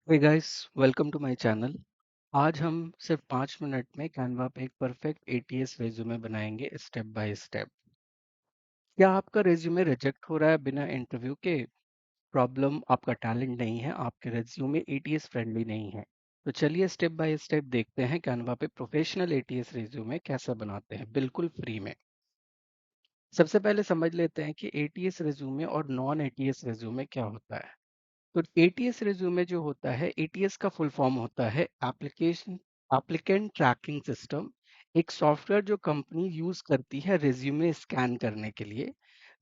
Hey guys, welcome to my channel. आज हम सिर्फ 5 मिनट में कैनवा पे एक परफेक्ट एटीएस रेज्यूमे बनाएंगे स्टेप बाय स्टेप। क्या आपका रेज्यूमे रिजेक्ट हो रहा है बिना इंटरव्यू के? प्रॉब्लम आपका टैलेंट नहीं है, आपके रेज्यूमे एटीएस फ्रेंडली नहीं है। तो चलिए स्टेप बाय स्टेप देखते हैं कैनवा पे प्रोफेशनल एटीएस रेज्यूमे कैसे बनाते हैं बिल्कुल फ्री में। सबसे पहले समझ लेते हैं कि एटीएस रेज्यूमे और नॉन एटीएस रेज्यूमे क्या होता है। तो एटीएस रिज्यूमे जो होता है, एटीएस का फुल फॉर्म होता है एप्लीकेशन एप्लीकेंट ट्रैकिंग सिस्टम। एक सॉफ्टवेयर जो कंपनी यूज करती है रिज्यूमे स्कैन करने के लिए।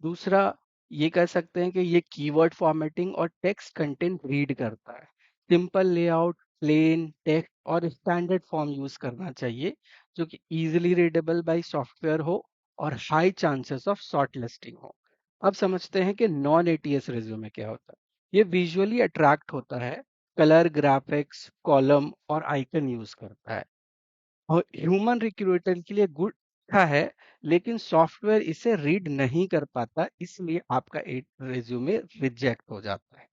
दूसरा, ये कह सकते हैं कि ये कीवर्ड फॉर्मेटिंग और टेक्स्ट कंटेंट रीड करता है। सिंपल लेआउट, प्लेन टेक्स्ट और स्टैंडर्ड फॉर्म यूज करना चाहिए, जो कि इजीली रीडेबल बाय सॉफ्टवेयर हो और high chances of short listing हो। अब समझते हैं कि नॉन एटीएस रिज्यूमे क्या होता है। ये विजुअली अट्रैक्ट होता है, कलर ग्राफिक्स, कॉलम और आइकन यूज करता है और ह्यूमन रिक्रूटर के लिए गुड अच्छा है, लेकिन सॉफ्टवेयर इसे रीड नहीं कर पाता, इसलिए आपका एक रिज्यूमे रिजेक्ट हो जाता है।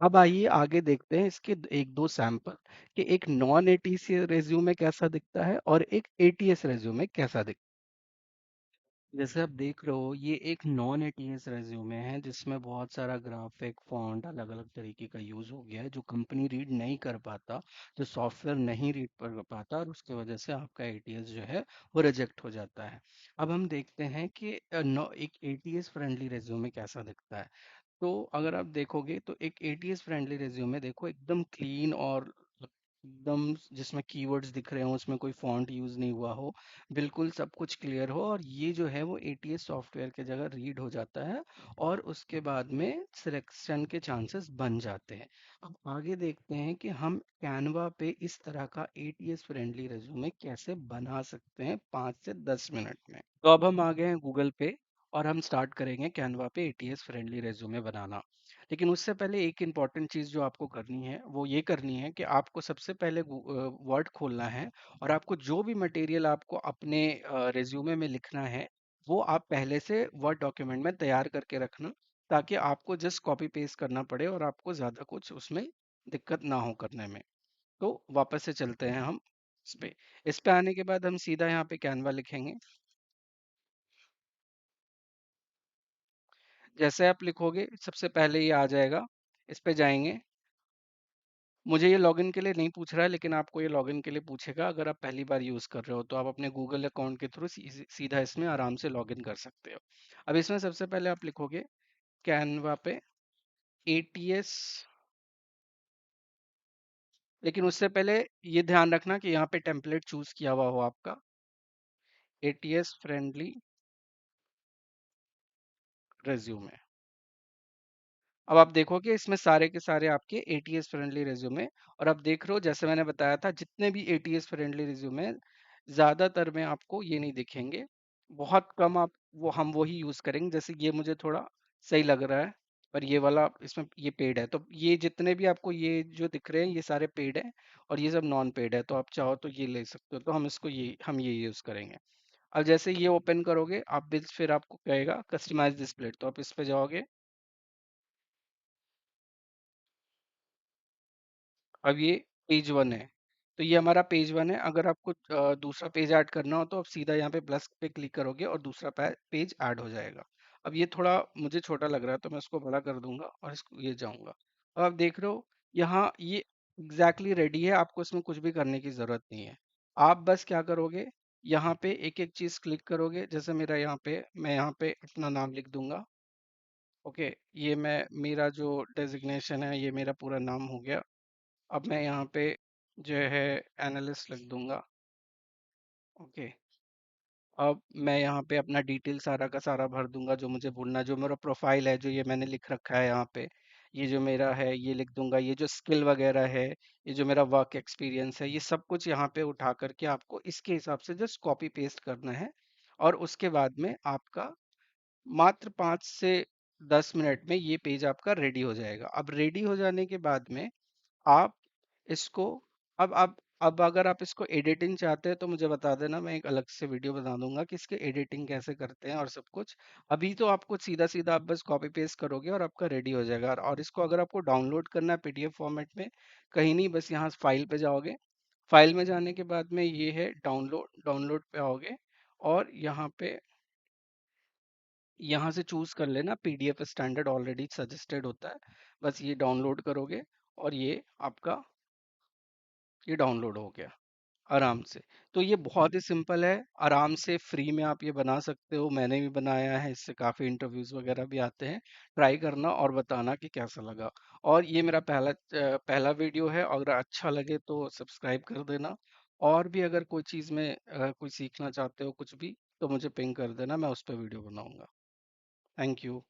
अब आइए आगे देखते हैं इसके एक दो सैंपल कि एक नॉन एटीएस रिज्यूमे कैसा दिखता है और एक एटीएस रिज्यूमे कैसा दिखता है। जैसे आप देख रहे हो, ये एक नॉन एटीएस रेज्यूमे है जिसमें बहुत सारा ग्राफिक फॉन्ट अलग अलग तरीके का यूज हो गया है, जो कंपनी रीड नहीं कर पाता, जो सॉफ्टवेयर नहीं रीड कर पाता, और उसके वजह से आपका एटीएस जो है वो रिजेक्ट हो जाता है। अब हम देखते हैं कि एक एटीएस फ्रेंडली रेज्यूमे कैसा दिखता है। तो अगर आप देखोगे तो एक एटीएस फ्रेंडली रिज्यूमे देखो, एकदम क्लीन और एकदम जिसमें कीवर्ड्स दिख रहे हो, उसमें कोई फॉन्ट यूज नहीं हुआ हो, बिल्कुल सब कुछ क्लियर हो, और ये जो है वो एटीएस सॉफ्टवेयर के जगह रीड हो जाता है और उसके बाद में सिलेक्शन के चांसेस बन जाते हैं। अब आगे देखते हैं कि हम कैनवा पे इस तरह का एटीएस फ्रेंडली रिज्यूमे कैसे बना सकते हैं 5 से 10 मिनट में। तो अब हम आ गए हैं गूगल पे और हम स्टार्ट करेंगे कैनवा पे एटीएस फ्रेंडली रेज्यूमे बनाना। लेकिन उससे पहले एक इम्पॉर्टेंट चीज़ जो आपको करनी है वो ये करनी है कि आपको सबसे पहले वर्ड खोलना है, और आपको जो भी मटेरियल आपको अपने रेज्यूमे में लिखना है वो आप पहले से वर्ड डॉक्यूमेंट में तैयार करके रखना, ताकि आपको जस्ट कॉपी पेस्ट करना पड़े और आपको ज़्यादा कुछ उसमें दिक्कत ना हो करने में। तो वापस से चलते हैं हम इस पे आने के बाद हम सीधा यहाँ पे कैनवा लिखेंगे। जैसे आप लिखोगे सबसे पहले ये आ जाएगा, इस पे जाएंगे। मुझे ये लॉगिन के लिए नहीं पूछ रहा है, लेकिन आपको ये लॉगिन के लिए पूछेगा। अगर आप पहली बार यूज़ कर रहे हो तो आप अपने गूगल अकाउंट के थ्रू सीधा इसमें आराम से लॉगिन कर सकते हो। अब इसमें सबसे पहले आप लिखोगे कैनवा पे एटीएस, लेकिन उससे पहले ये ध्यान रखना कि यहाँ पे टेम्पलेट चूज किया हुआ हो आपका, एटीएस फ्रेंडली रेज्यूमे। अब आप देखोगे इसमें सारे के सारे आपके एटीएस फ्रेंडली रिज्यूमे, और अब देख रहे हो जैसे मैंने बताया था, जितने भी एटीएस फ्रेंडली रिज्यूमे ज्यादातर में आपको ये नहीं दिखेंगे, बहुत कम आप वो हम वही यूज करेंगे। जैसे ये मुझे थोड़ा सही लग रहा है, पर ये वाला इसमें ये पेड है, तो ये जितने भी आपको ये जो दिख रहे हैं ये सारे पेड है, और ये सब नॉन पेड है। तो आप चाहो तो ये ले सकते हो, तो हम ये यूज करेंगे। अब जैसे ये ओपन करोगे आप बिल्स, फिर आपको कहेगा कस्टमाइज दिस प्लेट, तो आप इस पे जाओगे। अब ये पेज 1 है, तो ये हमारा पेज 1 है। अगर आपको दूसरा पेज ऐड करना हो तो आप सीधा यहाँ पे प्लस पे क्लिक करोगे और दूसरा पेज ऐड हो जाएगा। अब ये थोड़ा मुझे छोटा लग रहा है तो मैं इसको बड़ा कर दूंगा और इसको ये जाऊंगा। अब आप देख रहे हो यहाँ ये एग्जैक्टली रेडी है, आपको इसमें कुछ भी करने की जरूरत नहीं है। आप बस क्या करोगे, यहाँ पे एक एक चीज क्लिक करोगे। जैसे मेरा यहाँ पे, मैं यहाँ पे अपना नाम लिख दूंगा। ओके, ये मैं मेरा जो डेजिग्नेशन है ये मेरा पूरा नाम हो गया। अब मैं यहाँ पे जो है एनालिस्ट लिख दूंगा। ओके, अब मैं यहाँ पे अपना डिटेल सारा का सारा भर दूंगा जो मुझे भरना, जो मेरा प्रोफाइल है जो ये मैंने लिख रखा है यहाँ पे, ये जो मेरा है ये लिख दूंगा। ये जो स्किल वगैरह है, ये जो मेरा वर्क एक्सपीरियंस है, ये सब कुछ यहाँ पे उठा करके आपको इसके हिसाब से जस्ट कॉपी पेस्ट करना है। और उसके बाद में आपका मात्र 5 से 10 मिनट में ये पेज आपका रेडी हो जाएगा। अब रेडी हो जाने के बाद में आप इसको, अब अब अगर आप इसको एडिटिंग चाहते हैं तो मुझे बता देना, मैं एक अलग से वीडियो बना दूंगा कि इसके एडिटिंग कैसे करते हैं और सब कुछ। अभी तो आपको सीधा सीधा आप बस कॉपी पेस्ट करोगे और आपका रेडी हो जाएगा। और इसको अगर आपको डाउनलोड करना है पीडीएफ फॉर्मेट में, कहीं नहीं, बस यहाँ फाइल पे जाओगे। फाइल में जाने के बाद में ये है डाउनलोड, डाउनलोड पे आओगे और यहाँ से चूज कर लेना पीडीएफ स्टैंडर्ड, ऑलरेडी सजेस्टेड होता है। बस ये डाउनलोड करोगे और ये डाउनलोड हो गया आराम से। तो ये बहुत ही सिंपल है, आराम से फ्री में आप ये बना सकते हो। मैंने भी बनाया है, इससे काफ़ी इंटरव्यूज़ वगैरह भी आते हैं। ट्राई करना और बताना कि कैसा लगा। और ये मेरा पहला वीडियो है, अगर अच्छा लगे तो सब्सक्राइब कर देना। और भी अगर कोई चीज़ में कोई सीखना चाहते हो कुछ भी, तो मुझे पिंग कर देना, मैं उस पर वीडियो बनाऊंगा। Thank you.